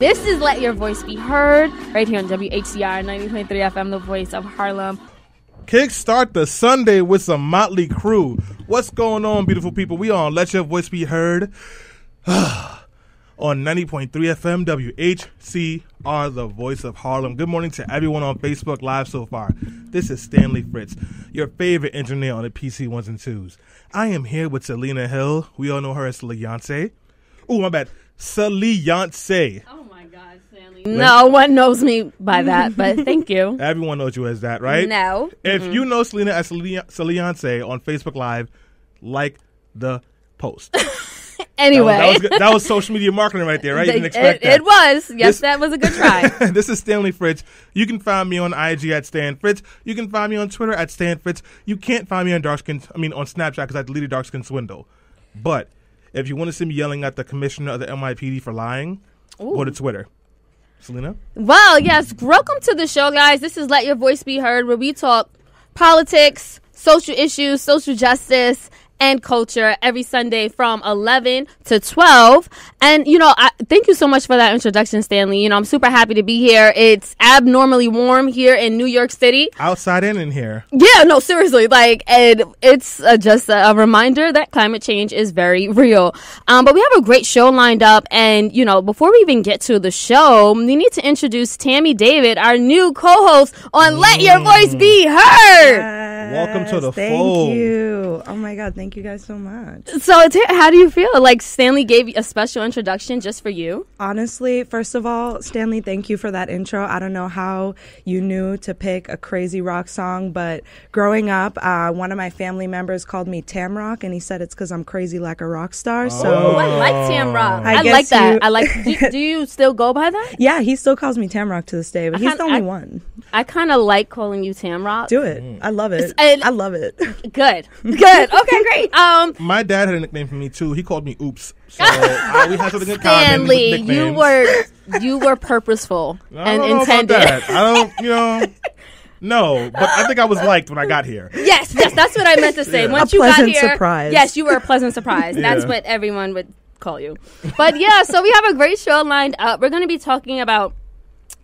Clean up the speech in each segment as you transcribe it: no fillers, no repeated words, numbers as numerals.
This is Let Your Voice Be Heard, right here on WHCR 90.3 FM, the voice of Harlem. Kickstart the Sunday with some Motley Crue. What's going on, beautiful people? We on Let Your Voice Be Heard on 90.3 FM, WHCR, the voice of Harlem. Good morning to everyone on Facebook Live so far. This is Stanley Fritz, your favorite engineer on the PC ones and twos. I am here with Teyana Hill. We all know her as Saliyance. Oh, my bad. Saliyance. Oh my God, Stanley. No one knows me by that, but thank you. Everyone knows you as that, right? No. If you know Selena as Saliyance on Facebook Live, like the post. Anyway. That was social media marketing right there, right? You didn't expect that. It was. Yes, that was a good try. This is Stanley Fritz. You can find me on IG at Stan Fritz. You can find me on Twitter at Stan Fritz. You can't find me on on Snapchat because I deleted Dark Skin Swindle. But if you want to see me yelling at the commissioner of the NYPD for lying, go to Twitter. Selena? Well, yes. Welcome to the show, guys. This is Let Your Voice Be Heard, where we talk politics, social issues, social justice, and culture every Sunday from 11 to 12. And, thank you so much for that introduction, Stanley. I'm super happy to be here. It's abnormally warm here in New York City. Outside and in here. Yeah, no, seriously. And it's just a reminder that climate change is very real. But we have a great show lined up. And, before we even get to the show, we need to introduce Tammy David, our new co-host on Let Your Voice Be Heard. Yes, welcome to the fold. Thank you. Oh, my God. Thank you guys so much. So, how do you feel? Like, Stanley gave you a special introduction just for you? Honestly, first of all, Stanley, thank you for that intro. I don't know how you knew to pick a crazy rock song, but growing up, one of my family members called me Tam Rock, and he said it's because I'm crazy like a rock star. So I like Tam Rock. I like that. Do you still go by that? Yeah, he still calls me Tam Rock to this day, but he's the only one. I kind of like calling you Tam Rock. Do it. I love it. I love it. Good. Okay, great. My dad had a nickname for me too. He called me Oops. So we had something in common. Stanley, you were purposeful and intended. I don't. No, but I think I was liked when I got here. Yes, that's what I meant to say. Yeah. Once you got here, surprise. Yes, you were a pleasant surprise. Yeah. That's what everyone would call you. But yeah, so we have a great show lined up. We're going to be talking about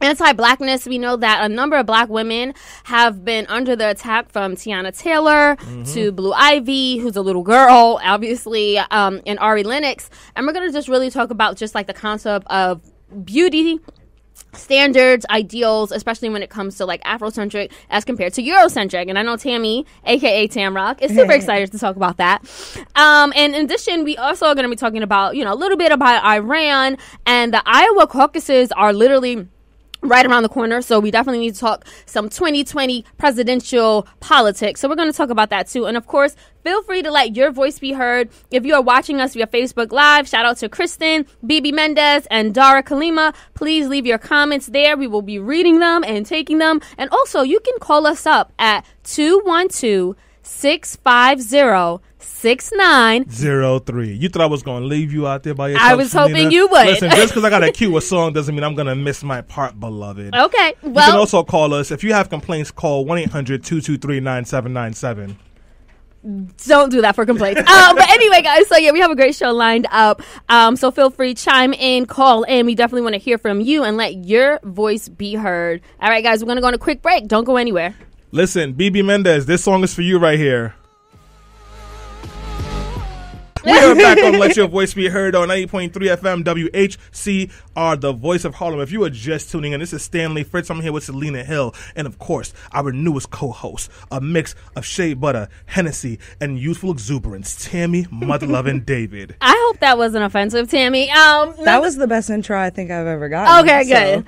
anti-blackness. We know that a number of black women have been under the attack, from Teyana Taylor to Blue Ivy, who's a little girl, obviously, and Ari Lennox. And we're going to just really talk about just like the concept of beauty standards, ideals, especially when it comes to like Afrocentric as compared to Eurocentric. And I know Tammy, aka Tam Rock, is super excited to talk about that. And in addition, we also are going to be talking about, a little bit about Iran, and the Iowa caucuses are literally right around the corner, so we definitely need to talk some 2020 presidential politics. So we're going to talk about that too. And of course, feel free to let your voice be heard. If you are watching us via Facebook Live, shout out to Kristen, Bibi Mendez, and Dara Kalima. Please leave your comments there. We will be reading them and taking them. And also, you can call us up at 212-650-6903. You thought I was going to leave you out there by yourself? I was hoping you would. Listen, just because I got to cue a song doesn't mean I'm going to miss my part, beloved. Okay, well, you can also call us. If you have complaints, call 1-800-223-9797. Don't do that for complaints. But anyway, guys, so yeah, we have a great show lined up. So feel free, chime in, call in. We definitely want to hear from you and let your voice be heard. All right, guys, we're going to go on a quick break. Don't go anywhere. Listen, Bibi Mendez, this song is for you right here. We are back on Let Your Voice Be Heard on 90.3 FM WHCR, the voice of Harlem. If you are just tuning in, this is Stanley Fritz. I'm here with Teyana Hill. And of course, our newest co-host, a mix of shea butter, Hennessy, and youthful exuberance, Tammy Mother-Lovin' David. I hope that wasn't offensive, Tammy. That was the best intro I think I've ever gotten. Okay, good.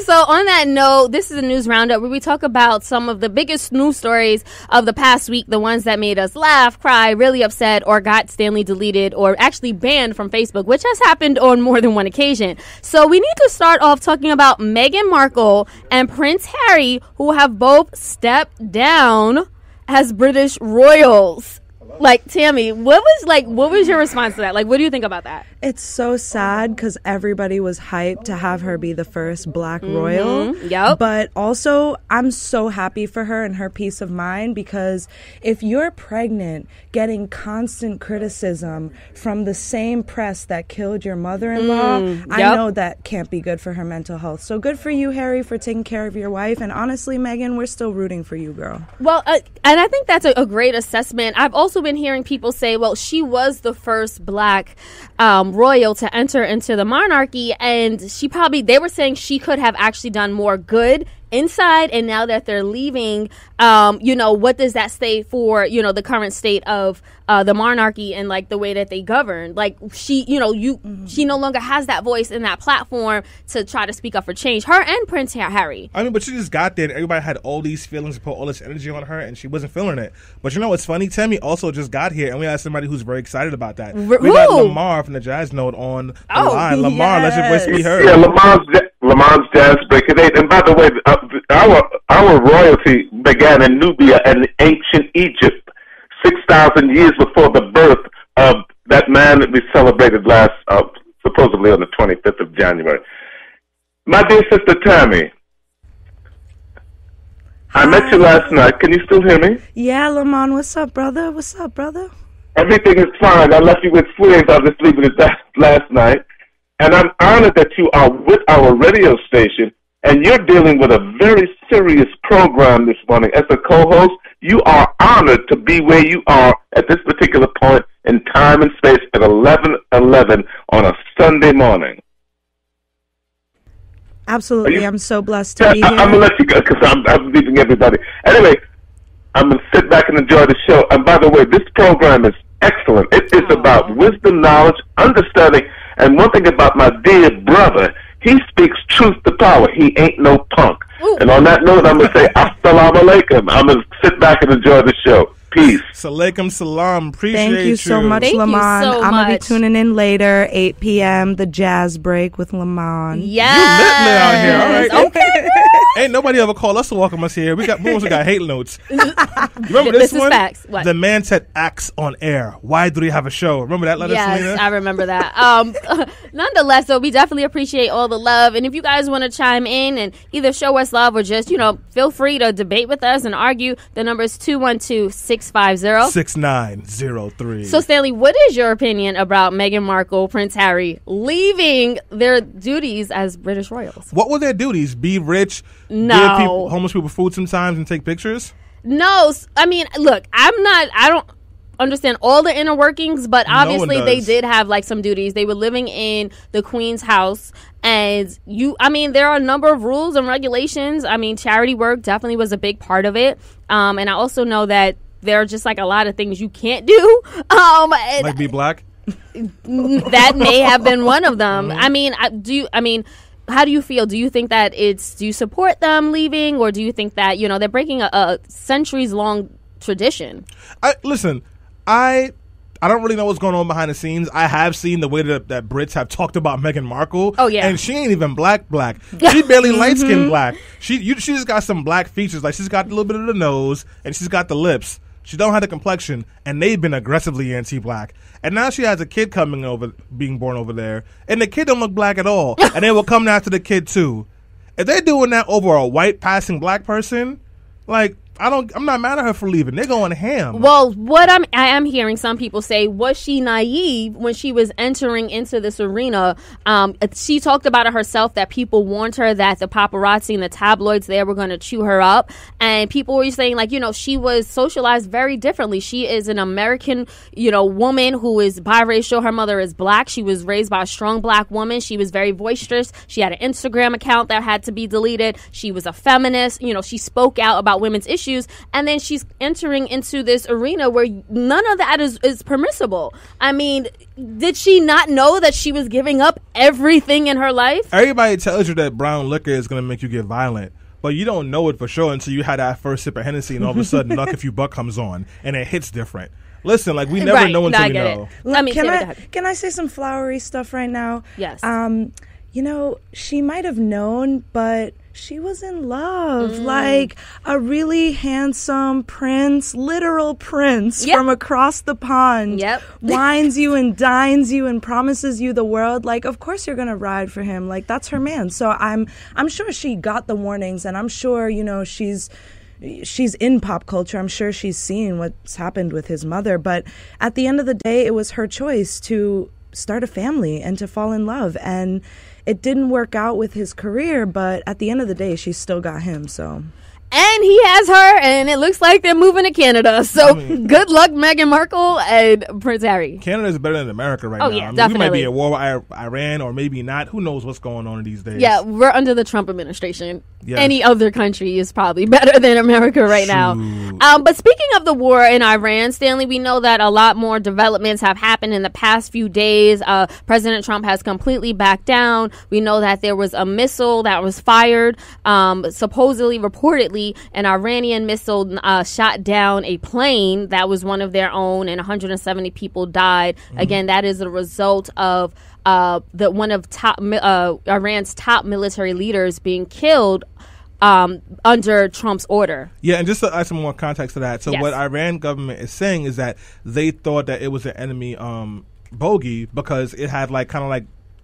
So on that note, this is a news roundup where we talk about some of the biggest news stories of the past week, the ones that made us laugh, cry, really upset, or got Stanley deleted or actually banned from Facebook, which has happened on more than one occasion. So we need to start off talking about Meghan Markle and Prince Harry, who have both stepped down as British royals. like, Tammy, what was your response to that? Like, what do you think about that? It's so sad because everybody was hyped to have her be the first Black royal. Yep. But also, I'm so happy for her and her peace of mind, because if you're pregnant, getting constant criticism from the same press that killed your mother-in-law, I know that can't be good for her mental health. So good for you, Harry, for taking care of your wife. And honestly, Meghan, we're still rooting for you, girl. Well, and I think that's a great assessment. I've also been hearing people say, well, she was the first Black royal to enter into the monarchy, and they were saying she could have actually done more good inside, and now that they're leaving, what does that say for, the current state of the monarchy and like the way that they govern? Like she no longer has that voice and that platform to try to speak up for change. Her and Prince Harry. I mean, but she just got there and everybody had all these feelings and put all this energy on her, and she wasn't feeling it. But you know what's funny? Tammy also just got here, and we had somebody who's very excited about that. We got Lamar from the Jazz Note on the line. Lamar, let your voice be heard. Yeah, Lamar's Jazz Break at 8. And by the way, our royalty began in Nubia and ancient Egypt, 6,000 years before the birth of that man that we celebrated supposedly on the 25th of January. My dear sister Tammy, I met you last night. Can you still hear me? Yeah, Lamont, what's up, brother? What's up, brother? Everything is fine. I left you with flames. I'll just leave it at that last night. And I'm honored that you are with our radio station, and you're dealing with a very serious program this morning. As a co-host, you are honored to be where you are at this particular point in time and space at 11:11 on a Sunday morning. Absolutely. I'm so blessed to be here. I'm going to let you go because I'm leaving everybody. Anyway, I'm going to sit back and enjoy the show. And by the way, this program is excellent. It is about wisdom, knowledge, understanding. And one thing about my dear brother, he speaks truth to power. He ain't no punk. Ooh. And on that note, I'm going to say, assalamu alaikum. I'm going to sit back and enjoy the show. Peace. Salaikum salam. Appreciate you. Thank you so much, Lamont. I'm going to be tuning in later, 8 p.m., the Jazz Break with Lamont. Yes. You lit out here. All right. Okay. Ain't nobody ever called us to welcome us here. We also got hate notes. Remember this one? Is facts. What? The man said acts on air. Why do they have a show? Remember that letter, Yes, Selena? I remember that. Nonetheless, though, we definitely appreciate all the love. And if you guys want to chime in and either show us love or just, feel free to debate with us and argue, the number is 212-650-6903. So, Stanley, what is your opinion about Meghan Markle, Prince Harry leaving their duties as British royals? What were their duties? Be rich? No. Give homeless people food sometimes and take pictures? No. I mean, look, I don't understand all the inner workings, but obviously they did have like some duties. They were living in the Queen's house, and there are a number of rules and regulations. I mean, charity work definitely was a big part of it. And I also know that there are just like a lot of things you can't do. Like be black? That may have been one of them. How do you feel? Do you think that do you support them leaving, or do you think that, they're breaking a centuries-long tradition? Listen, I don't really know what's going on behind the scenes. I have seen the way that Brits have talked about Meghan Markle. Oh, yeah. And she ain't even black. She barely light-skinned black. She just got some black features. Like, she's got a little bit of the nose, and she's got the lips. She don't have the complexion, and they've been aggressively anti-black. And now she has a kid being born over there, and the kid don't look black at all. And they will come after the kid too. If they're doing that over a white passing black person, like, I'm not mad at her for leaving. They're going ham. Well, what I am hearing some people say, was she naive when she was entering into this arena? She talked about it herself, that people warned her that the paparazzi and the tabloids there were going to chew her up. And people were saying, like, she was socialized very differently. She is an American, woman who is biracial. Her mother is black. She was raised by a strong black woman. She was very boisterous. She had an Instagram account that had to be deleted. She was a feminist. She spoke out about women's issues. And then she's entering into this arena where none of that is permissible. I mean, did she not know that she was giving up everything in her life? Everybody tells you that brown liquor is going to make you get violent, but you don't know it for sure until you had that first sip of Hennessy, and all of a sudden Luck If You Buck comes on, and it hits different. Listen, like, we never know until we know. Can I say some flowery stuff right now? Yes. She might have known, but She was in love, like a really handsome prince, literal prince from across the pond. Wines you and dines you and promises you the world. Like, of course you're gonna ride for him. Like, that's her man. So I'm sure she got the warnings, and I'm sure, you know, she's in pop culture. I'm sure she's seen what's happened with his mother. But at the end of the day, it was her choice to start a family and to fall in love. And it didn't work out with his career, but at the end of the day, she still got him, so. And he has her, and it looks like they're moving to Canada. So good luck, Meghan Markle and Prince Harry. Canada is better than America right now. Yeah, definitely. We might be at war with Iran, or maybe not. Who knows what's going on these days? Yeah, we're under the Trump administration. Yes. Any other country is probably better than America right now. But speaking of the war in Iran, Stanley, we know that a lot more developments have happened in the past few days. President Trump has completely backed down. We know that there was a missile that was fired, supposedly, reportedly, an Iranian missile shot down a plane that was one of their own, and 170 people died. Again, that is a result of one of Iran's top military leaders being killed under Trump's order. Yeah, and just to add some more context to that, so what Iran government is saying is that they thought that it was an enemy bogey because it had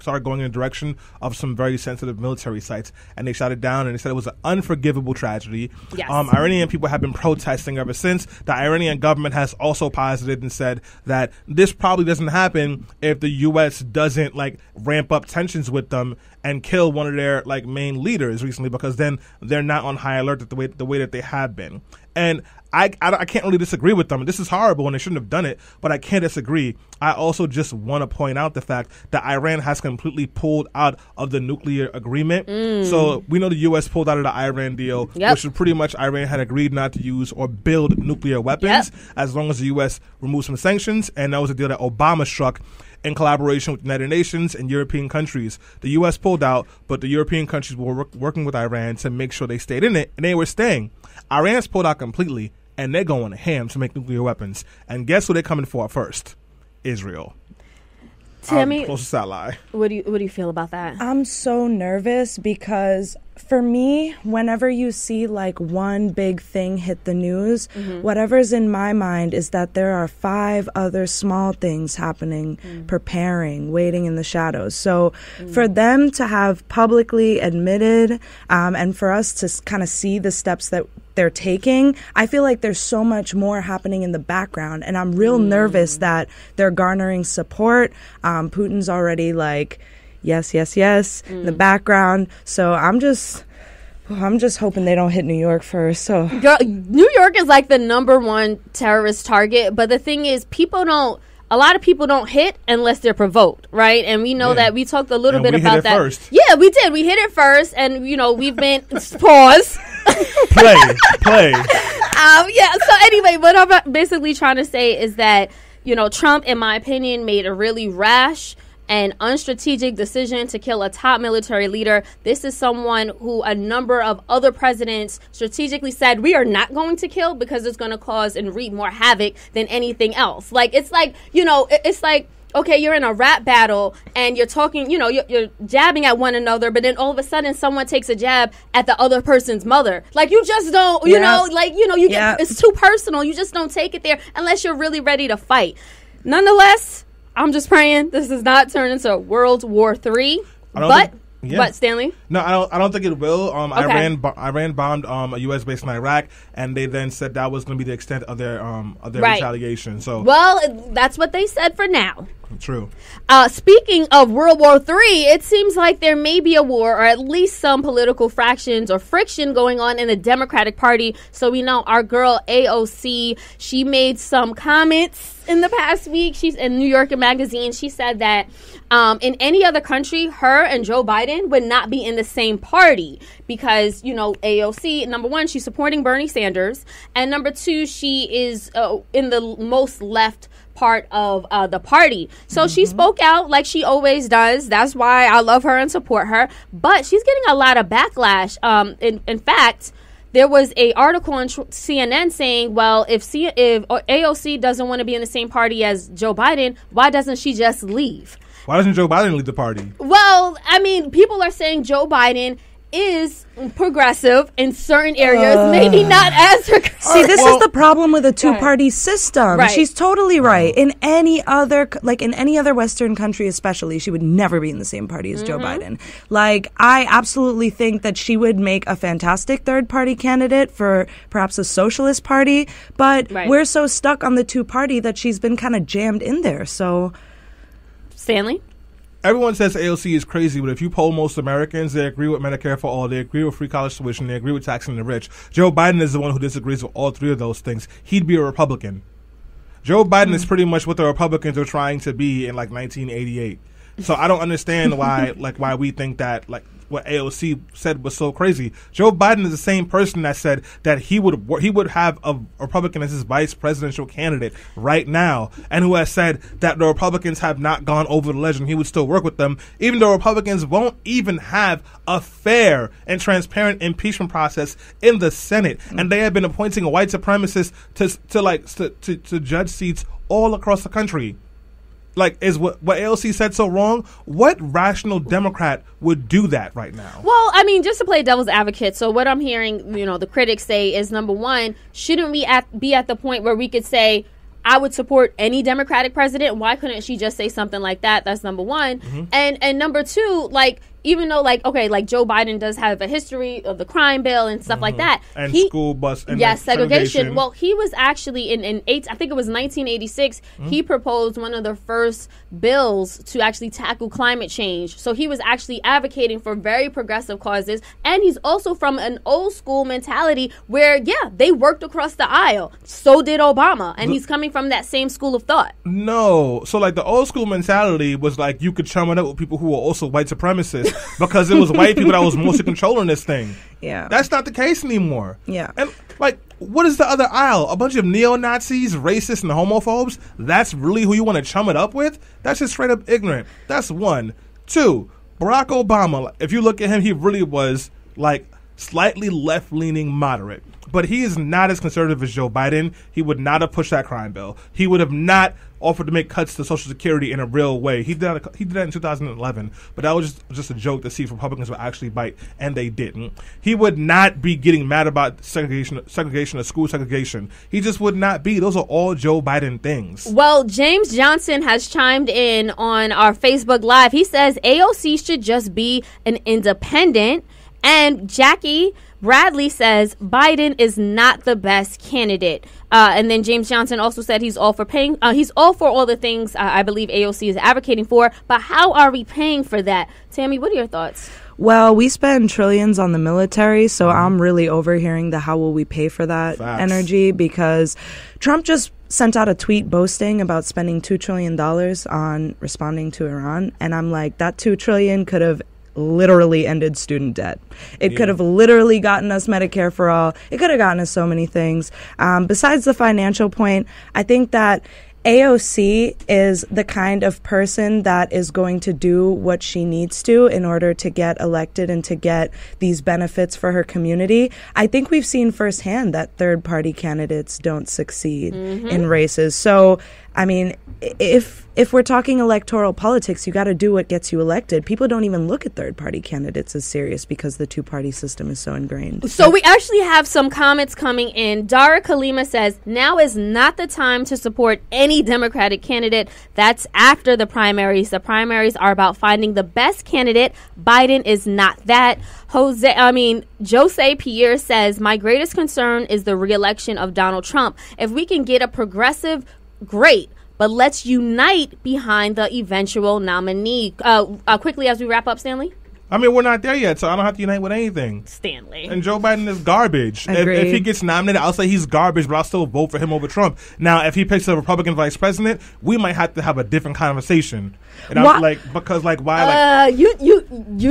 started going in the direction of some very sensitive military sites, and they shot it down, and they said it was an unforgivable tragedy. Iranian people have been protesting ever since. The Iranian government has also posited and said that this probably doesn't happen if the U.S. doesn't ramp up tensions with them and kill one of their main leaders recently, because then they're not on high alert the way that they have been. And I can't really disagree with them. This is horrible, and they shouldn't have done it, but I can't disagree. I also just want to point out the fact that Iran has completely pulled out of the nuclear agreement. So we know the U.S. pulled out of the Iran deal, which is pretty much Iran had agreed not to use or build nuclear weapons as long as the U.S. removes some sanctions, and that was a deal that Obama struck in collaboration with the United Nations and European countries. The U.S. pulled out, but the European countries were working with Iran to make sure they stayed in it, and they were staying. Iran's pulled out completely, and they're going ham to make nuclear weapons. And guess who they're coming for first? Israel. Tammy, closest ally. What do you feel about that? I'm so nervous because for me, whenever you see one big thing hit the news, whatever's in my mind is that there are 5 other small things happening, preparing, waiting in the shadows. So for them to have publicly admitted and for us to kind of see the steps that they're taking, I feel like there's so much more happening in the background, and I'm real nervous that they're garnering support. Putin's already yes in the background, so I'm just hoping they don't hit New York first. So Girl, New York is the #1 terrorist target, but the thing is, a lot of people don't hit unless they're provoked, right? And we know that. We talked a little bit about that. First. Yeah, we did. We hit it first, and we've been pause. Play. So anyway, what I'm basically trying to say is that Trump, in my opinion, made a really rash and unstrategic decision to kill a top military leader. This is someone who a number of other presidents strategically said we are not going to kill because it's going to cause and wreak more havoc than anything else. Okay, you're in a rap battle and you're talking, you're jabbing at one another, but then all of a sudden someone takes a jab at the other person's mother. You just don't, get, it's too personal. You just don't take it there unless you're really ready to fight. Nonetheless, I'm just praying this does not turn into World War III. But Stanley? No, I don't think it will. Iran bombed a U.S. base in Iraq, and they then said that was going to be the extent of their retaliation. So, that's what they said for now. True. Speaking of World War III, it seems like there may be a war, or at least some political fractions or friction going on in the Democratic Party. So we know our girl AOC, she made some comments in the past week. She's in New Yorker Magazine. She said that in any other country, her and Joe Biden would not be in the same party because, AOC, number one, she's supporting Bernie Sanders, and number two, she is in the most left part of the party. So she spoke out like she always does. That's why I love her and support her. But she's getting a lot of backlash. In fact, there was a article on CNN saying, well, if AOC doesn't want to be in the same party as Joe Biden, why doesn't she just leave? Why doesn't Joe Biden leave the party? Well, I mean, people are saying Joe Biden is progressive in certain areas, maybe not as progressive. See, this is the problem with a two-party system. Right. She's totally right. In any other Western country especially, she would never be in the same party as Joe Biden. Like, I absolutely think that she would make a fantastic third-party candidate for perhaps a socialist party, but we're so stuck on the two-party that she's been kind of jammed in there. So, Stanley? Everyone says AOC is crazy, but if you poll most Americans, they agree with Medicare for all, they agree with free college tuition, they agree with taxing the rich. Joe Biden is the one who disagrees with all three of those things. He'd be a Republican. Joe Biden is pretty much what the Republicans were trying to be in like 1988. So I don't understand why we think that what AOC said was so crazy. Joe Biden is the same person that said that he would have a Republican as his vice presidential candidate right now, and who has said that the Republicans have not gone over the ledge and he would still work with them, even though Republicans won't even have a fair and transparent impeachment process in the Senate, and they have been appointing white supremacists to judge seats all across the country. Like, is what AOC said so wrong? What rational Democrat would do that right now? Well, I mean, just to play devil's advocate, so what I'm hearing, the critics say is, number one, shouldn't we be at the point where we could say, I would support any Democratic president? Why couldn't she just say something like that? That's number one. And number two, even though, Joe Biden does have a history of the crime bill and stuff like that. And school bus and segregation. Well, he was actually I think it was 1986, he proposed one of the first bills to actually tackle climate change. So he was actually advocating for very progressive causes. And he's also from an old school mentality where, they worked across the aisle. So did Obama. And he's coming from that same school of thought. No. So, the old school mentality was you could chum it up with people who were also white supremacists. Because it was white people that was mostly controlling this thing. Yeah. That's not the case anymore. Yeah. And, what is the other aisle? A bunch of neo-Nazis, racists, and homophobes? That's really who you want to chum it up with? That's just straight up ignorant. That's one. Two, Barack Obama, if you look at him, he really was, slightly left-leaning moderate. But he is not as conservative as Joe Biden. He would not have pushed that crime bill. He would have not offered to make cuts to Social Security in a real way. He did that in 2011, but that was just a joke to see if Republicans would actually bite, and they didn't. He would not be getting mad about segregation or school segregation. He just would not be. Those are all Joe Biden things. Well, James Johnson has chimed in on our Facebook Live. He says AOC should just be an independent, and Jackie Bradley says Biden is not the best candidate. And then James Johnson also said he's all for paying. He's all for all the things I believe AOC is advocating for. But how are we paying for that? Tammy, what are your thoughts? Well, we spend trillions on the military, so I'm really overhearing the how will we pay for that energy, because Trump just sent out a tweet boasting about spending $2 trillion on responding to Iran. And I'm like, that $2 trillion could have literally ended student debt. It could have literally gotten us Medicare for all. It could have gotten us so many things. Besides the financial point, I think that AOC is the kind of person that is going to do what she needs to in order to get elected and to get these benefits for her community. I think we've seen firsthand that third-party candidates don't succeed in races. So, I mean, if we're talking electoral politics, you got to do what gets you elected. People don't even look at third-party candidates as serious because the two-party system is so ingrained. So we actually have some comments coming in. Dara Kalima says, now is not the time to support any Democratic candidate. That's after the primaries. The primaries are about finding the best candidate. Biden is not that. Jose Pierre says, my greatest concern is the re-election of Donald Trump. If we can get a progressive, great. But let's unite behind the eventual nominee. Quickly, as we wrap up, Stanley? I mean, we're not there yet, so I don't have to unite with anything. Stanley. And Joe Biden is garbage. If he gets nominated, I'll say he's garbage, but I'll still vote for him over Trump. Now, if he picks a Republican vice president, we might have to have a different conversation. And I'm why? You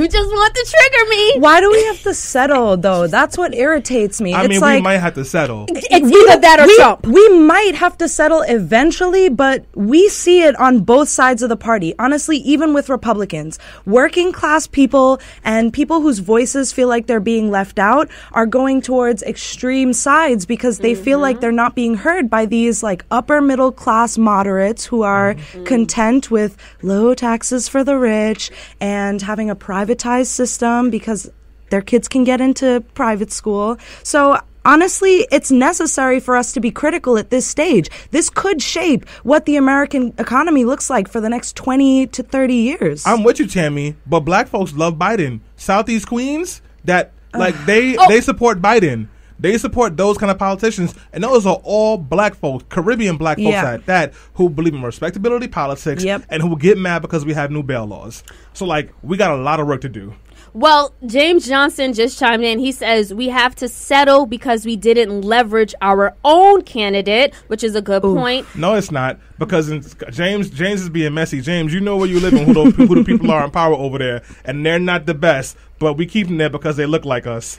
just want to trigger me. Why do we have to settle, though? That's what irritates me. We might have to settle. It's either that or Trump. We might have to settle eventually, but we see it on both sides of the party. Honestly, even with Republicans, working class people and people whose voices feel like they're being left out are going towards extreme sides because they feel like they're not being heard by these upper middle class moderates who are content with low taxes for the rich and having a privatized system because their kids can get into private school. So honestly, it's necessary for us to be critical at this stage. This could shape what the American economy looks like for the next 20 to 30 years. I'm with you, Tammy, but black folks love Biden. Southeast Queens, they support Biden. They support those kind of politicians, and those are all black folks, Caribbean black folks at that, who believe in respectability politics and who get mad because we have new bail laws. So, we got a lot of work to do. Well, James Johnson just chimed in. He says we have to settle because we didn't leverage our own candidate, which is a good point. No, it's not, because James is being messy. James, you know where you live and who the people are in power over there, and they're not the best, but we keep them there because they look like us.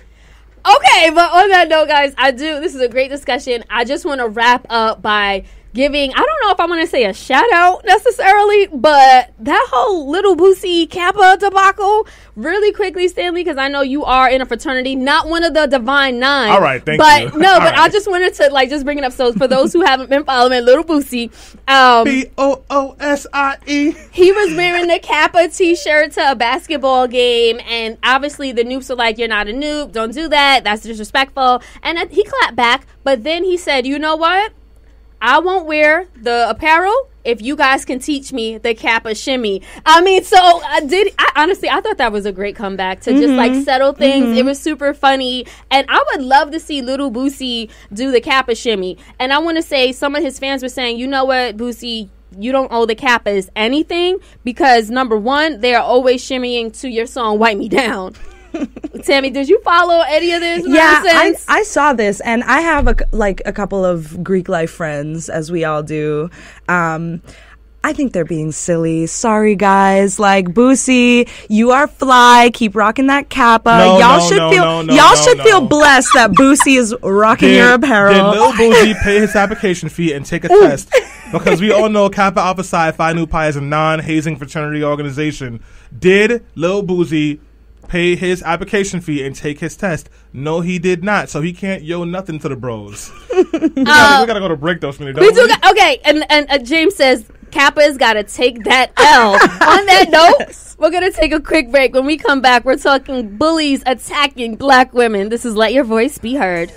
Okay, but on that note, guys, this is a great discussion. I just want to wrap up by giving, I don't know if I want to say a shout out necessarily, but that whole Little Boosie Kappa debacle, really quickly, Stanley, because I know you are in a fraternity, not one of the Divine Nine. All right, thank you. But I just wanted to just bring it up. So for those who haven't been following Little Boosie, Boosie, he was wearing the Kappa t-shirt to a basketball game, and obviously the noobs were like, "You're not a noob, don't do that, that's disrespectful," and he clapped back. But then he said, "You know what? I won't wear the apparel if you guys can teach me the Kappa shimmy." I mean, so I thought that was a great comeback to just settle things. It was super funny. And I would love to see Little Boosie do the Kappa shimmy. And I want to say some of his fans were saying, you know what, Boosie, you don't owe the Kappas anything because, number one, they are always shimmying to your song Wipe Me Down. Tammy, did you follow any of this nonsense? I saw this, and I have a couple of Greek life friends, as we all do. I think they're being silly. Sorry, guys. Boosie, you are fly. Keep rocking that Kappa. Y'all should feel blessed that Boosie is rocking your apparel. Did Lil Boosie pay his application fee and take a test? Because we all know Kappa Alpha Psi Phi Nu Pi is a non-hazing fraternity organization. Did Lil Boosie pay his application fee and take his test? No, he did not. So he can't nothing to the bros. we gotta go to break those minutes. Okay, and James says Kappa's got to take that L. On that note, we're gonna take a quick break. When we come back, we're talking bullies attacking black women. This is Let Your Voice Be Heard.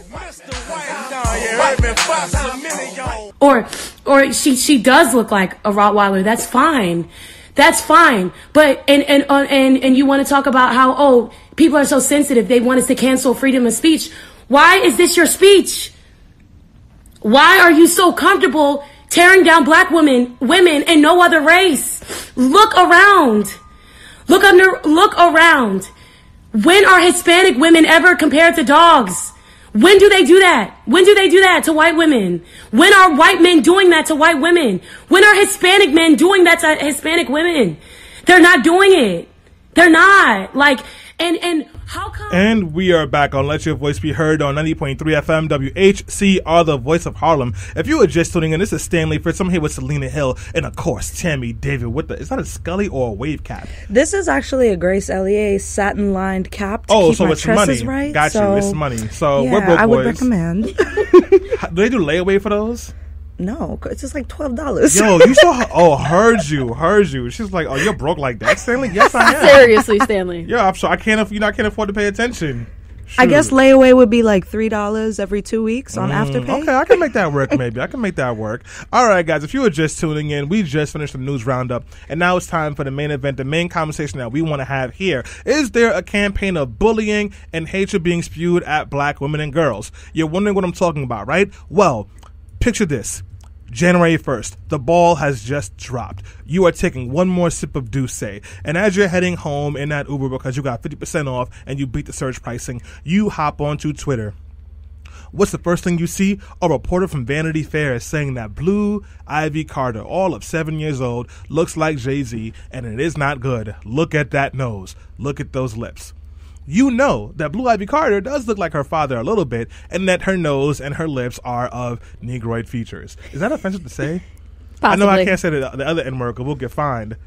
Or she does look like a Rottweiler. That's fine. That's fine. But and you want to talk about how people are so sensitive. They want us to cancel freedom of speech. Why is this your speech? Why are you so comfortable tearing down black women and no other race? Look around. Look around. When are Hispanic women ever compared to dogs? When do they do that? When do they do that to white women? When are white men doing that to white women? When are Hispanic men doing that to Hispanic women? They're not doing it. They're not. And how come? And we are back on Let Your Voice Be Heard on 90.3 FM WHCR, the voice of Harlem. If you were just tuning in, this is Stanley Fritz. I'm here with Selena Hill and, of course, Tammy David. Is that a Scully or a wave cap? This is actually a Grace Ellier satin-lined cap to keep so my it's tresses money. right. Got you. It's money. So we're broke boys. I would recommend. Do they do layaway for those? No, it's just $12. Yo, you saw? Heard you. She's like, oh, you're broke like that, Stanley? Yes, I am. Seriously, Stanley. Yeah, I'm sorry. I can't afford to pay attention. Shoot. I guess layaway would be $3 every 2 weeks on Afterpay. Okay, I can make that work. Maybe I can make that work. All right, guys. If you were just tuning in, we just finished the news roundup, and now it's time for the main event. The main conversation that we want to have here: is there a campaign of bullying and hatred being spewed at black women and girls? You're wondering what I'm talking about, right? Well, picture this. January 1st, the ball has just dropped. You are taking one more sip of Douce, and as you're heading home in that Uber because you got 50% off and you beat the surge pricing, you hop onto Twitter. What's the first thing you see? A reporter from Vanity Fair is saying that Blue Ivy Carter, all of 7 years old, looks like Jay-Z, and it is not good. Look at that nose. Look at those lips. You know that Blue Ivy Carter does look like her father a little bit, and that her nose and her lips are of Negroid features. Is that offensive to say? Possibly. I know I can't say the other N-word, we'll get fined.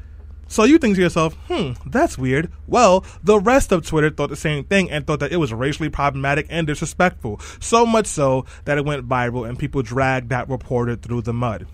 So you think to yourself, that's weird. Well, the rest of Twitter thought the same thing and thought that it was racially problematic and disrespectful. So much so that it went viral and people dragged that reporter through the mud.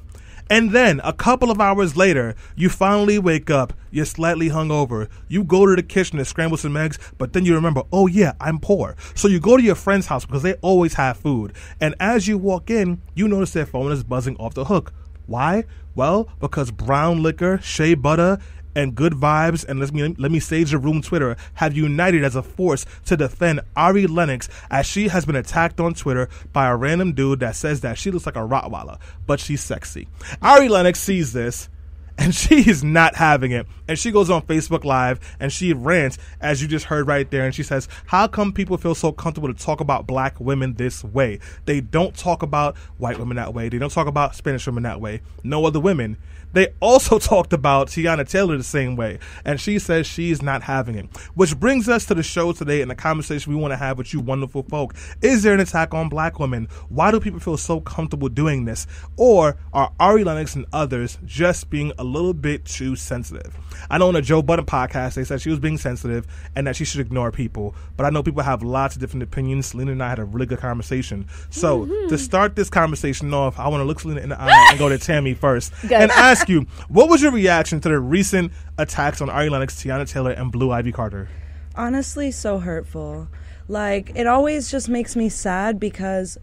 And then a couple of hours later, you finally wake up. You're slightly hungover. You go to the kitchen to scramble some eggs, but then you remember, oh yeah, I'm poor. So you go to your friend's house because they always have food. And as you walk in, you notice their phone is buzzing off the hook. Why? Well, because brown liquor, shea butter, and good vibes, and let me sage the room Twitter, have united as a force to defend Ari Lennox as she has been attacked on Twitter by a random dude that says that she looks like a Rottweiler, but she's sexy. Ari Lennox sees this, and she is not having it. And she goes on Facebook Live, and she rants, as you just heard right there, and she says, how come people feel so comfortable to talk about black women this way? They don't talk about white women that way. They don't talk about Spanish women that way. No other women. They also talked about Teyana Taylor the same way, and she says she's not having it. Which brings us to the show today and the conversation we want to have with you wonderful folk. Is there an attack on black women? Why do people feel so comfortable doing this? Or are Ari Lennox and others just being a little bit too sensitive? I know on the Joe Budden podcast, they said she was being sensitive and that she should ignore people, but I know people have lots of different opinions. Selena and I had a really good conversation. So to start this conversation off, I want to look Selena in the eye and go to Tammy first and ask you, what was your reaction to the recent attacks on Ari Lennox, Teyana Taylor, and Blue Ivy Carter? Honestly, so hurtful. Like, it always just makes me sad because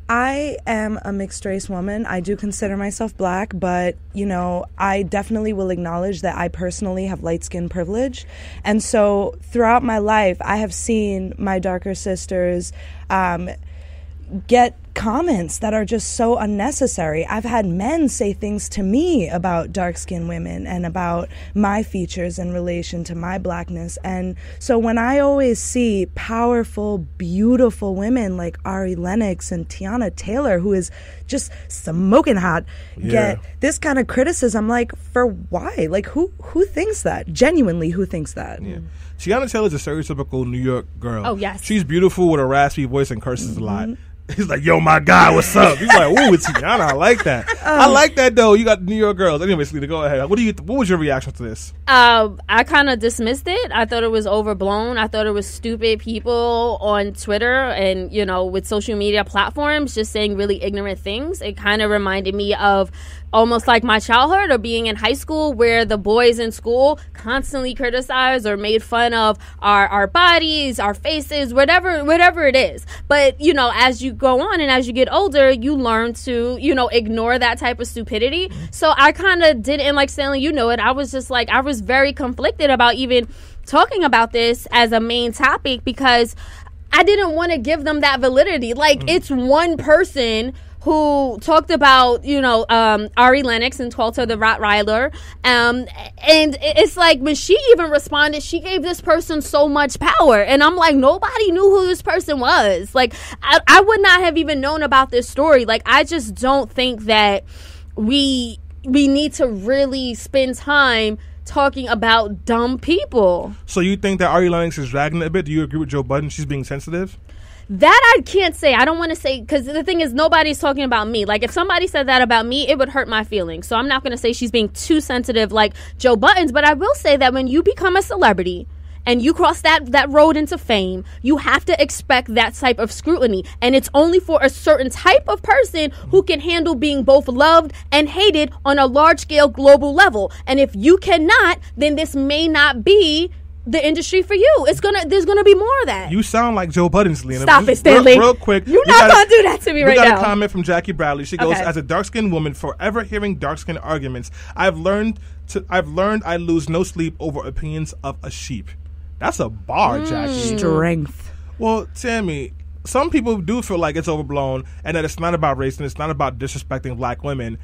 I am a mixed race woman. I do consider myself black, but, you know, I definitely will acknowledge that I personally have light skin privilege. And so throughout my life, I have seen my darker sisters get comments that are just so unnecessary. I've had men say things to me about dark-skinned women and about my features in relation to my blackness. And so when I always see powerful, beautiful women like Ari Lennox and Teyana Taylor, who is just smoking hot, get this kind of criticism, like, for why? Like, who thinks that? Genuinely, who thinks that? Yeah. Teyana Taylor's a stereotypical New York girl. Oh, yes. She's beautiful with a raspy voice and curses a lot. He's like, yo, my guy, what's up? He's like, ooh, it's Teyana. I like that. I like that, though. You got New York girls. Anyway, Selena, go ahead. What was your reaction to this? I kind of dismissed it. I thought it was overblown. I thought it was stupid people on Twitter and, you know, with social media platforms just saying really ignorant things. It kind of reminded me of almost like my childhood or being in high school where the boys in school constantly criticized or made fun of our bodies, our faces, whatever it is. But, you know, as you go on and as you get older, you learn to, you know, ignore that type of stupidity. So I kind of didn't, like Stanley, you know it. I was just like, I was very conflicted about even talking about this as a main topic because I didn't want to give them that validity. Like, it's one person who talked about, you know, Ari Lennox and called her the Rottweiler. And it's like when she even responded, she gave this person so much power. And I'm like, nobody knew who this person was. Like, I would not have even known about this story. Like, I just don't think that we need to really spend time talking about dumb people. So you think that Ari Lennox is dragging it a bit? Do you agree with Joe Budden? She's being sensitive? That I can't say. I don't want to say, because the thing is, nobody's talking about me. Like, if somebody said that about me, it would hurt my feelings. So I'm not going to say she's being too sensitive like Joe Budden's, but I will say that when you become a celebrity and you cross that road into fame, you have to expect that type of scrutiny. And it's only for a certain type of person who can handle being both loved and hated on a large-scale global level. And if you cannot, then this may not be the industry for you. There's gonna be more of that. You sound like Joe Budden, Selena. Stop it, Stanley. Real quick. You're not gonna do that to me right now. We got a comment from Jackie Bradley. She goes, Okay. as a dark-skinned woman, forever hearing dark-skinned arguments, I've learned I lose no sleep over opinions of a sheep. That's a bar, Jackie. Strength. Well, Tammy, some people do feel like it's overblown and that it's not about race and it's not about disrespecting black women.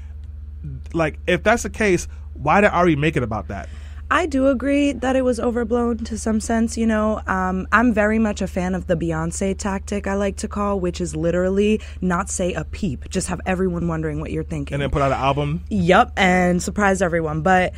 Like, if that's the case, why did Ari make it about that? I do agree that it was overblown to some sense, you know. I'm very much a fan of the Beyonce tactic, I like to call, which is literally not say a peep, just have everyone wondering what you're thinking. And then put out an album? Yep, and surprise everyone. But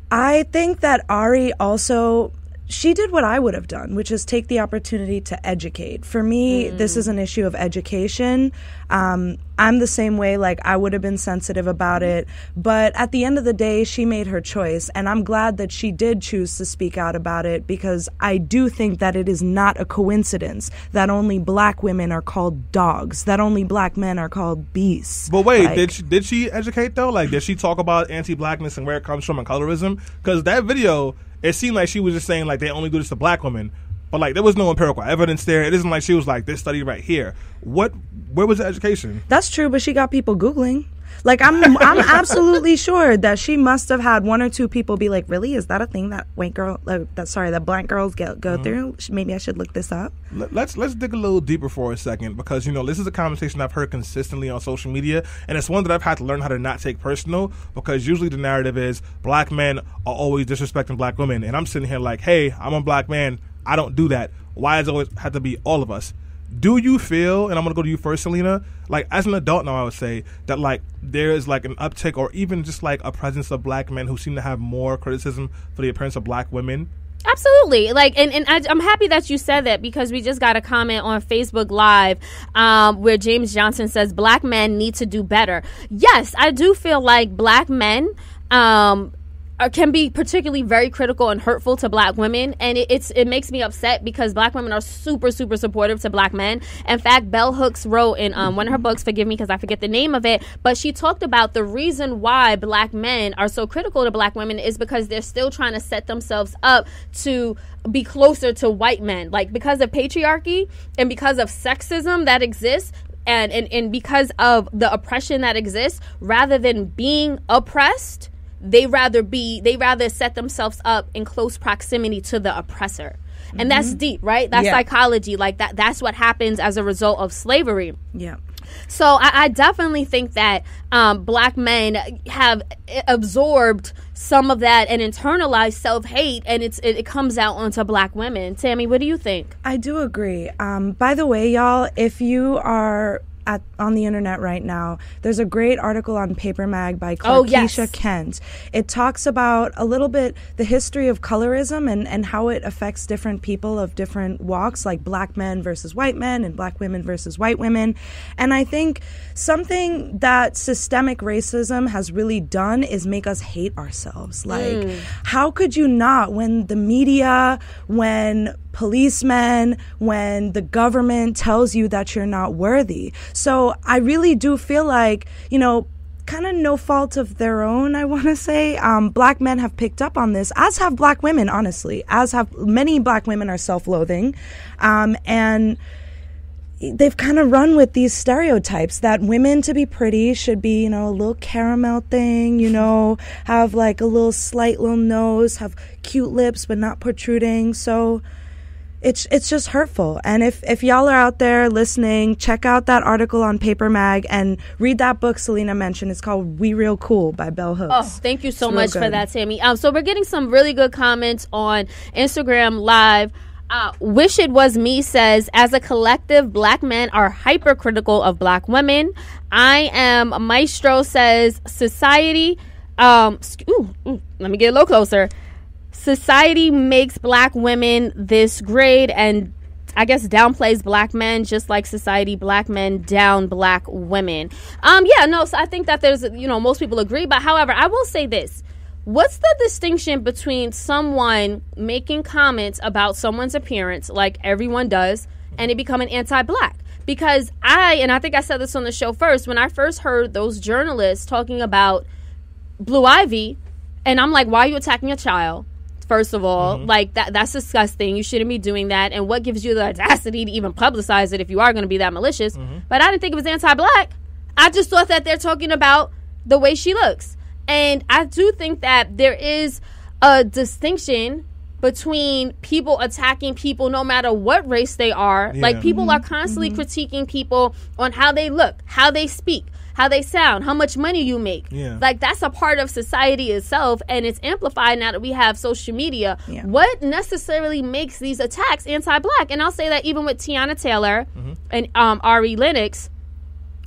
I think that Ari also, she did what I would have done, which is take the opportunity to educate. For me, this is an issue of education. I'm the same way, like I would have been sensitive about it. But at the end of the day, she made her choice. And I'm glad that she did choose to speak out about it, because I do think that it is not a coincidence that only black women are called dogs, that only black men are called beasts. But wait, did she educate though? Like, did she talk about anti-blackness and where it comes from and colorism? Because that video, it seemed like she was just saying like they only do this to black women, but like there was no empirical evidence there. It isn't like she was like this study right here. Where was the education? That's true, but she got people Googling. Like I'm absolutely sure that she must have had one or two people be like, "Really, is that a thing that that black girls go through? Maybe I should look this up." Let's dig a little deeper for a second, because this is a conversation I've heard consistently on social media, and it's one that I've had to learn how to not take personal, because usually the narrative is black men are always disrespecting black women, and I'm sitting here like, hey, I'm a black man, I don't do that. Why does it always have to be all of us? Do you feel, and I'm going to go to you first, Selena, like as an adult now, I would say that like there is like an uptick or even just like a presence of black men who seem to have more criticism for the appearance of black women? Absolutely. Like, and I'm happy that you said that, because we just got a comment on Facebook Live where James Johnson says black men need to do better. Yes, I do feel like black men can be particularly very critical and hurtful to black women, and it makes me upset, because black women are super, super supportive to black men. In fact, Bell Hooks wrote in one of her books, forgive me because I forget the name of it, but she talked about the reason why black men are so critical to black women is because they're still trying to set themselves up to be closer to white men, like because of patriarchy and because of sexism that exists. And because of the oppression that exists, rather than being oppressed, they rather set themselves up in close proximity to the oppressor. And that's deep, right? That's psychology. Like that's what happens as a result of slavery. Yeah. So I definitely think that black men have absorbed some of that and internalized self-hate, and it comes out onto black women. Tammy, what do you think? I do agree. By the way, y'all, if you are on the internet right now, there's a great article on Paper Mag by Clarkeisha Kent. It talks about a little bit the history of colorism and how it affects different people of different walks, like black men versus white men and black women versus white women. And I think something that systemic racism has really done is make us hate ourselves. Like, how could you not, when the media, when policemen, when the government tells you that you're not worthy? So I really do feel like, kind of no fault of their own, I want to say, black men have picked up on this, as have black women, honestly, as have many black women are self-loathing. And they've kind of run with these stereotypes that women, to be pretty, should be, a little caramel thing, have like a little slight little nose, have cute lips but not protruding. So it's just hurtful. And if y'all are out there listening, check out that article on Paper Mag and read that book Selena mentioned. It's called We Real Cool by Bell Hooks. Oh, thank you so much for that, Tammy. So we're getting some really good comments on Instagram Live. Wish It Was Me says, as a collective, black men are hypercritical of black women. I Am Maestro says, society, let me get a little closer. Society makes black women this grade and I guess downplays black men, just like society, black men down black women. So I think that there's, most people agree. But however, I will say this. What's the distinction between someone making comments about someone's appearance, like everyone does, and it becoming anti-black? Because I think I said this on the show first, when I first heard those journalists talking about Blue Ivy, and I'm like, why are you attacking a child? First of all, like that's disgusting. You shouldn't be doing that. And what gives you the audacity to even publicize it if you are going to be that malicious? But I didn't think it was anti-black. I just thought that they're talking about the way she looks. And I do think that there is a distinction between people attacking people no matter what race they are. Yeah. Like, people are constantly critiquing people on how they look, how they speak, how they sound, how much money you make. Yeah. Like, that's a part of society itself, and it's amplified now that we have social media. Yeah. What necessarily makes these attacks anti-black? And I'll say that even with Teyana Taylor and Ari Lennox,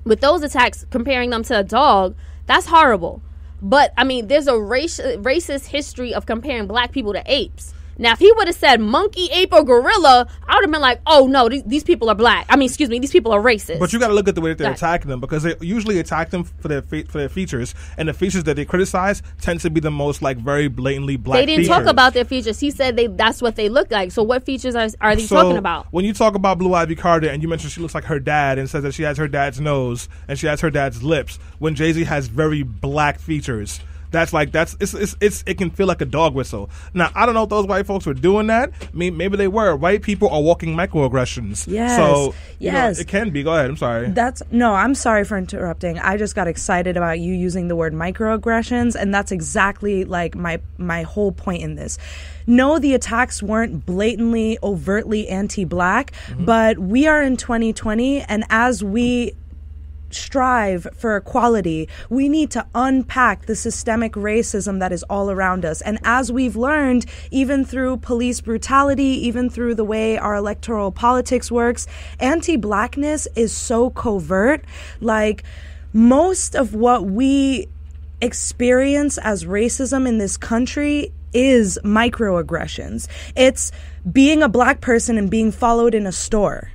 with those attacks, comparing them to a dog, that's horrible. But, I mean, there's a racist history of comparing black people to apes. Now, if he would have said monkey, ape, or gorilla, I would have been like, oh, no, these people are black. I mean, excuse me, these people are racist. But you got to look at the way that they're attacking them, because they usually attack them for their features, and the features that they criticize tend to be the most, like, very blatantly black They didn't talk about their features. He said that's what they look like. So what features are they talking about? When you talk about Blue Ivy Carter and you mentioned she looks like her dad and says that she has her dad's nose and she has her dad's lips, when Jay-Z has very black features, it can feel like a dog whistle. Now, I don't know if those white folks were doing that. I mean, maybe they were. White people are walking microaggressions. Yes. So, yes. It can be. Go ahead. I'm sorry. I'm sorry for interrupting. I just got excited about you using the word microaggressions, and that's exactly like my whole point in this. No, the attacks weren't blatantly, overtly anti-black, but we are in 2020, and as we strive for equality, we need to unpack the systemic racism that is all around us. And as we've learned, even through police brutality, even through the way our electoral politics works, anti-blackness is so covert. Like, most of what we experience as racism in this country is microaggressions. It's being a black person and being followed in a store.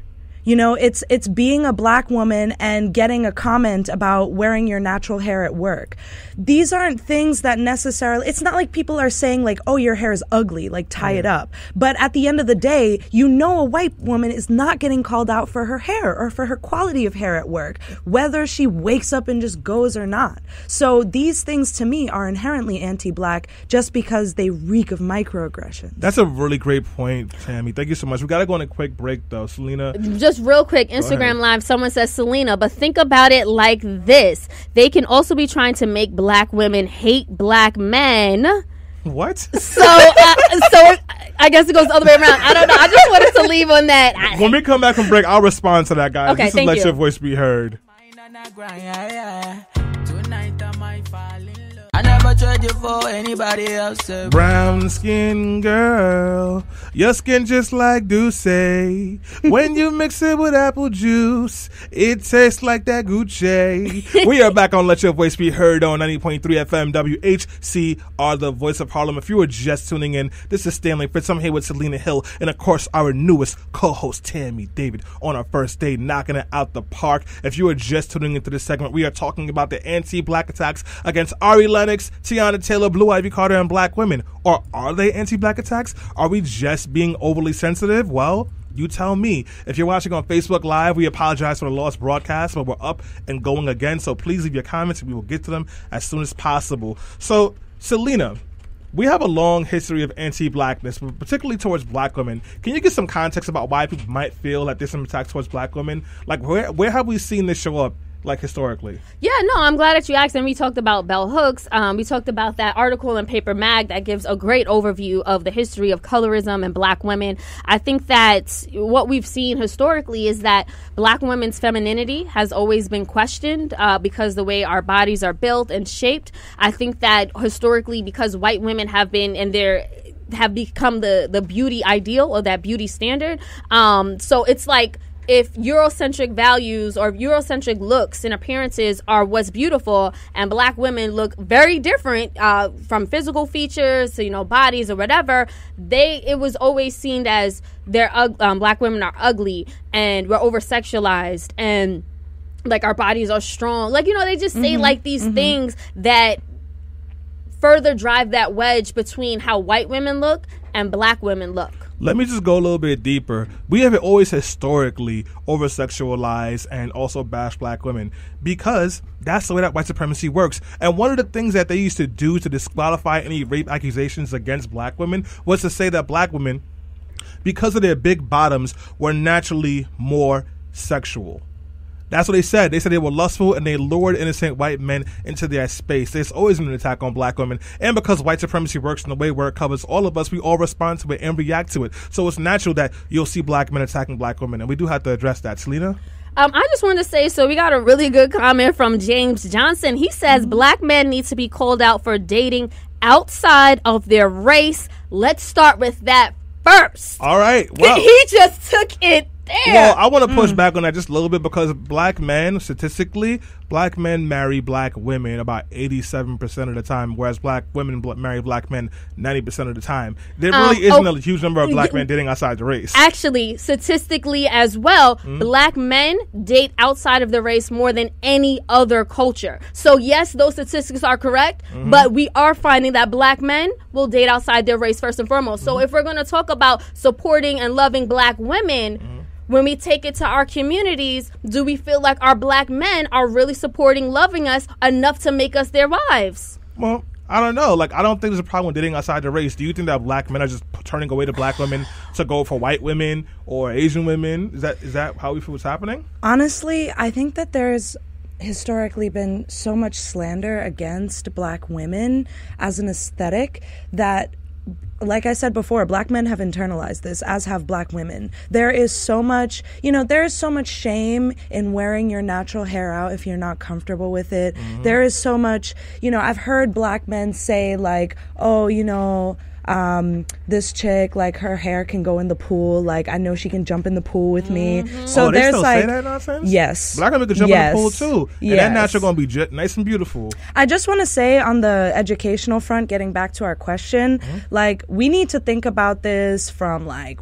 You know, it's being a black woman and getting a comment about wearing your natural hair at work. These aren't things that necessarily, it's not like people are saying like, oh, your hair is ugly, like tie it up. But at the end of the day, you know, a white woman is not getting called out for her hair or for her quality of hair at work, whether she wakes up and just goes or not. So these things to me are inherently anti-black just because they reek of microaggression. That's a really great point, Tammy. Thank you so much. We got to go on a quick break, though. Selena. Just real quick, Instagram Live, someone says, Selena, but think about it like this. They can also be trying to make black women hate black men. What? So I guess it goes the other way around. I don't know. I just wanted to leave on that. When we come back from break, I'll respond to that, guys. Okay, this is Let Your Voice Be Heard. I never tried you for anybody else. Brown skin girl, your skin just like Douce. When you mix it with apple juice, it tastes like that Gucci. We are back on Let Your Voice Be Heard on 90.3 FM WHCR, the voice of Harlem. If you were just tuning in, this is Stanley Fitz. I'm here with Selena Hill and, of course, our newest co-host, Tammy David, on our first day, knocking it out the park. If you are just tuning into this segment, we are talking about the anti-black attacks against Ari Lennox, Teyana Taylor, Blue Ivy Carter, and black women. Or are they anti-black attacks? Are we just being overly sensitive? Well, you tell me. If you're watching on Facebook Live, we apologize for the lost broadcast, but we're up and going again. So please leave your comments and we will get to them as soon as possible. So, Selena, we have a long history of anti-blackness, particularly towards black women. Can you give some context about why people might feel that there's some attacks towards black women? Like, where have we seen this show up? Like, historically? Yeah, no, I'm glad that you asked. And we talked about bell hooks. We talked about that article in Paper Mag that gives a great overview of the history of colorism and black women. I think that what we've seen historically is that black women's femininity has always been questioned because the way our bodies are built and shaped. I think that historically, because white women have been have become the beauty ideal or that beauty standard. So it's like, if Eurocentric values or Eurocentric looks and appearances are what's beautiful, and black women look very different from physical features to, you know, bodies or whatever, it was always seen as black women are ugly and we're over sexualized and like our bodies are strong. Like, you know, they just say like these things that further drive that wedge between how white women look and black women look. Let me just go a little bit deeper. We have always historically over-sexualized and also bashed black women because that's the way that white supremacy works. And one of the things that they used to do to disqualify any rape accusations against black women was to say that black women, because of their big bottoms, were naturally more sexual. That's what they said. They said they were lustful and they lured innocent white men into their space. There's always been an attack on black women. And because white supremacy works in a way where it covers all of us, we all respond to it and react to it. So it's natural that you'll see black men attacking black women. And we do have to address that. Selena? I just wanted to say, so we got a really good comment from James Johnson. He says black men need to be called out for dating outside of their race. Let's start with that first. All right. Well, he just took it Well, I want to push back on that just a little bit because black men, statistically, black men marry black women about 87% of the time, whereas black women marry black men 90% of the time. There really isn't a huge number of black men dating outside the race. Actually, statistically as well, black men date outside of the race more than any other culture. So yes, those statistics are correct, but we are finding that black men will date outside their race first and foremost. So if we're going to talk about supporting and loving black women, when we take it to our communities, do we feel like our black men are really supporting, loving us enough to make us their wives? Well, I don't know. Like, I don't think there's a problem with dating outside the race. Do you think that black men are just turning away to black women to go for white women or Asian women? Is that how we feel what's happening? Honestly, I think that there's historically been so much slander against black women as an aesthetic that, like I said before, black men have internalized this, as have black women. There is so much, there is so much shame in wearing your natural hair out if you're not comfortable with it. There is so much, I've heard black men say like, oh, this chick, like, her hair can go in the pool. Like, I know she can jump in the pool with me. So they there's still like, say that nonsense? Yes, black women can jump in the pool too, and that natural gonna be nice and beautiful. I just want to say, on the educational front, getting back to our question, like, we need to think about this from like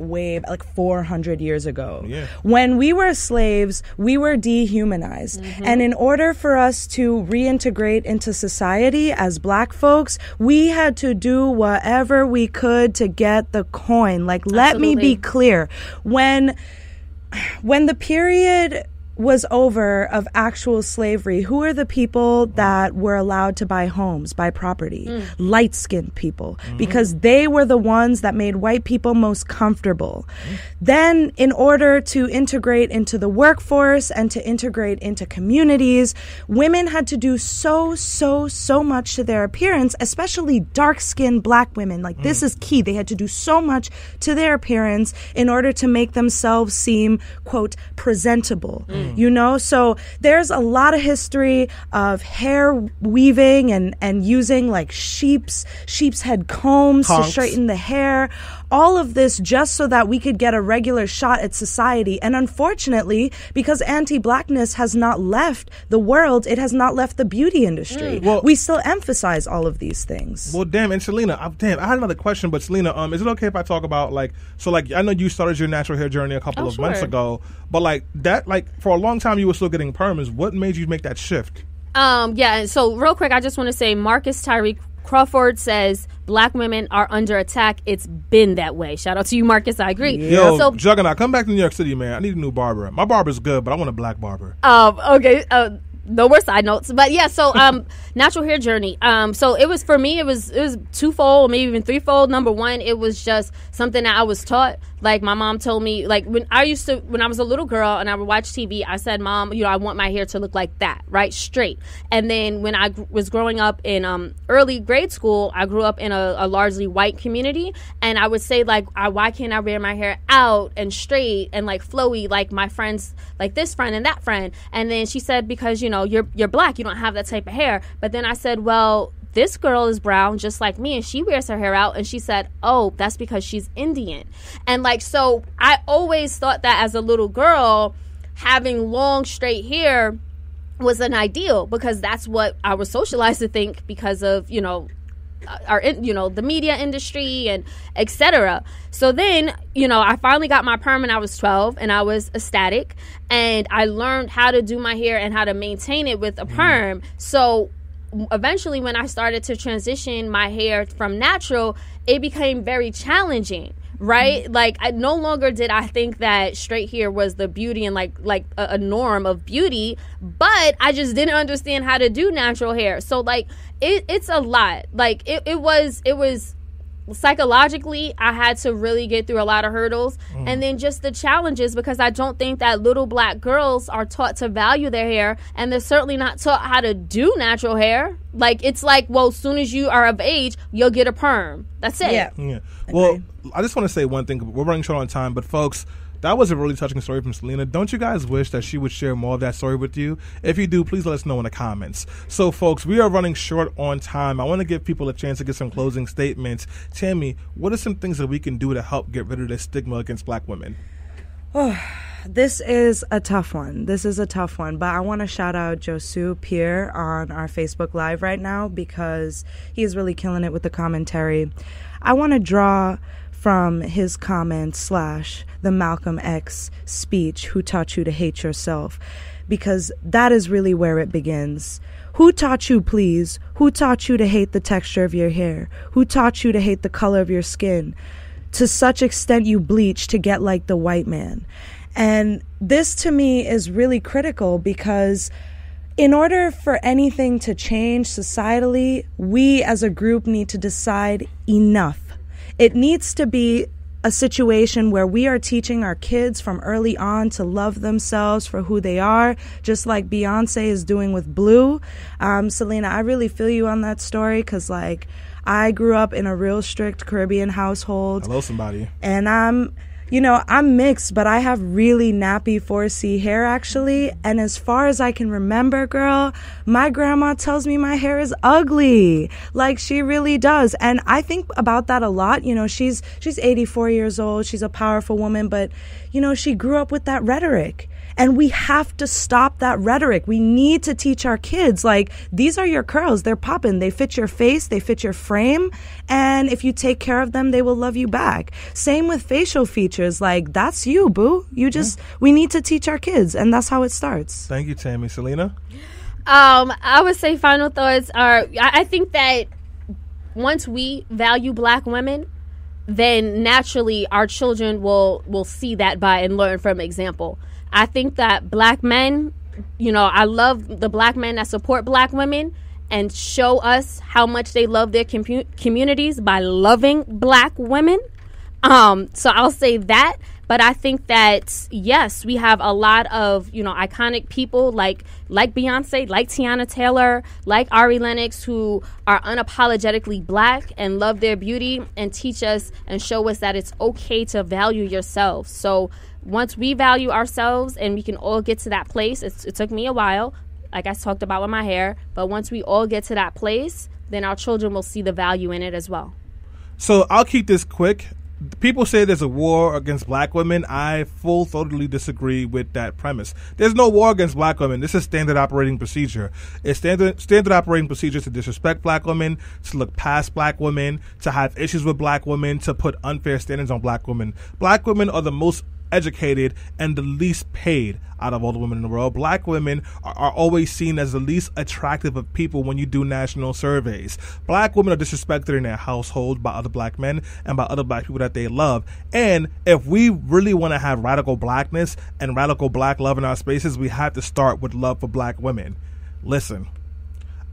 400 years ago. Yeah. When we were slaves, we were dehumanized, and in order for us to reintegrate into society as black folks, we had to do whatever we could to get the coin. Like, let me be clear. When the period was over of actual slavery, who are the people that were allowed to buy homes, buy property? Light-skinned people, because they were the ones that made white people most comfortable. Then, in order to integrate into the workforce and to integrate into communities, women had to do so much to their appearance, especially dark-skinned black women. Like, this is key. They had to do so much to their appearance in order to make themselves seem, quote, presentable. So there's a lot of history of hair weaving and using like sheep's head combs to straighten the hair. All of this just so that we could get a regular shot at society. And unfortunately, because anti-blackness has not left the world, it has not left the beauty industry. Well, we still emphasize all of these things. Well, damn, and Selena, I had another question, but Selena, is it okay if I talk about I know you started your natural hair journey a couple of months ago, but for a long time you were still getting perms. What made you make that shift? And so real quick, I just want to say Marcus Tyree Crawford says black women are under attack. It's been that way. Shout out to you, Marcus. I agree. Yo, so, Juggernaut, come back to New York City, man. I need a new barber. My barber's good, but I want a black barber. Okay. No more side notes, but yeah. So, natural hair journey. So it was, for me, it was twofold, maybe even threefold. Number one, it was just something that I was taught. Like, my mom told me, like, when I was a little girl and I would watch TV, I said, Mom, I want my hair to look like that, right? Straight. And then when I was growing up in early grade school, I grew up in a largely white community. And I would say, like, why can't I wear my hair out and straight and, like, flowy like my friends, like this friend and that friend? And then she said, because, you're black, you don't have that type of hair. But then I said, well, this girl is brown just like me and she wears her hair out. And she said, oh, that's because she's Indian. And so I always thought that as a little girl, having long straight hair was an ideal, because that's what I was socialized to think because of, the media industry and etc. So then, I finally got my perm when I was 12 and I was ecstatic, and I learned how to do my hair and how to maintain it with a perm. So eventually, when I started to transition my hair from natural, it became very challenging, right? Like, I no longer did I think that straight hair was the beauty and like a norm of beauty, but I just didn't understand how to do natural hair. So like it's a lot. Like it was psychologically, I had to really get through a lot of hurdles, and then just the challenges, because I don't think that little black girls are taught to value their hair, and they're certainly not taught how to do natural hair. Like, it's like, well, as soon as you are of age, you'll get a perm. That's it. Yeah. Well, I just want to say one thing. We're running short on time, but folks, that was a really touching story from Selena. Don't you guys wish that she would share more of that story with you? If you do, please let us know in the comments. So, folks, we are running short on time. I want to give people a chance to get some closing statements. Tammy, what are some things that we can do to help get rid of this stigma against black women? This is a tough one. But I want to shout out Josu Pierre on our Facebook Live right now because he is really killing it with the commentary. I want to draw from his comment / the Malcolm X speech, "Who taught you to hate yourself?" Because that is really where it begins. Who taught you, please? Who taught you to hate the texture of your hair? Who taught you to hate the color of your skin? To such extent you bleach to get like the white man. And this to me is really critical because in order for anything to change societally, we as a group need to decide enough. It needs to be a situation where we are teaching our kids from early on to love themselves for who they are, just like Beyonce is doing with Blue. Selena, I really feel you on that story because, like, I grew up in a real strict Caribbean household. Hello, somebody. And I'm mixed, but I have really nappy 4C hair, actually. And as far as I can remember, girl, my grandma tells me my hair is ugly. Like, she really does. And I think about that a lot. You know, she's 84 years old. She's a powerful woman, but, you know, she grew up with that rhetoric. And we have to stop that rhetoric. We need to teach our kids, like, these are your curls. They're popping. They fit your face. They fit your frame. And if you take care of them, they will love you back. Same with facial features. Like, that's you, boo. We need to teach our kids. And that's how it starts. Thank you, Tammy. Selena? I would say final thoughts are, I think that once we value black women, then naturally our children will see that by and learn from example. I think that black men, you know, I love the black men that support black women and show us how much they love their communities by loving black women. So I'll say that. But I think that, yes, we have a lot of, you know, iconic people like Beyonce, like Teyana Taylor, like Ari Lennox, who are unapologetically black and love their beauty and teach us and show us that it's okay to value yourself. So once we value ourselves and we can all get to that place, it took me a while, like I talked about with my hair, but once we all get to that place, then our children will see the value in it as well. So I'll keep this quick. People say there's a war against black women. I totally disagree with that premise. There's no war against black women. This is standard operating procedure. It's standard operating procedure to disrespect black women, to look past black women, to have issues with black women, to put unfair standards on black women. Black women are the most educated and the least paid out of all the women in the world. Black women are always seen as the least attractive of people when you do national surveys. Black women are disrespected in their household by other black men and by other black people that they love. And if we really want to have radical blackness and radical black love in our spaces, we have to start with love for black women. Listen,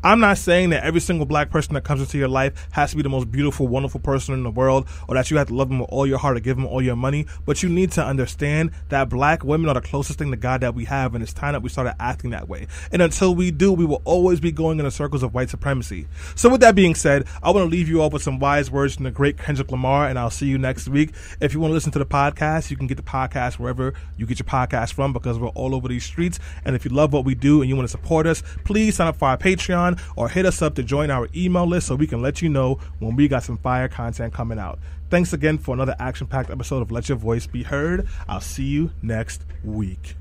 I'm not saying that every single black person that comes into your life has to be the most beautiful, wonderful person in the world, or that you have to love them with all your heart or give them all your money. But you need to understand that black women are the closest thing to God that we have, and it's time that we started acting that way. And until we do, we will always be going in the circles of white supremacy. So with that being said, I want to leave you all with some wise words from the great Kendrick Lamar, and I'll see you next week. If you want to listen to the podcast, you can get the podcast wherever you get your podcast from, because we're all over these streets. And if you love what we do and you want to support us, please sign up for our Patreon or hit us up to join our email list so we can let you know when we got some fire content coming out. Thanks again for another action-packed episode of Let Your Voice Be Heard. I'll see you next week.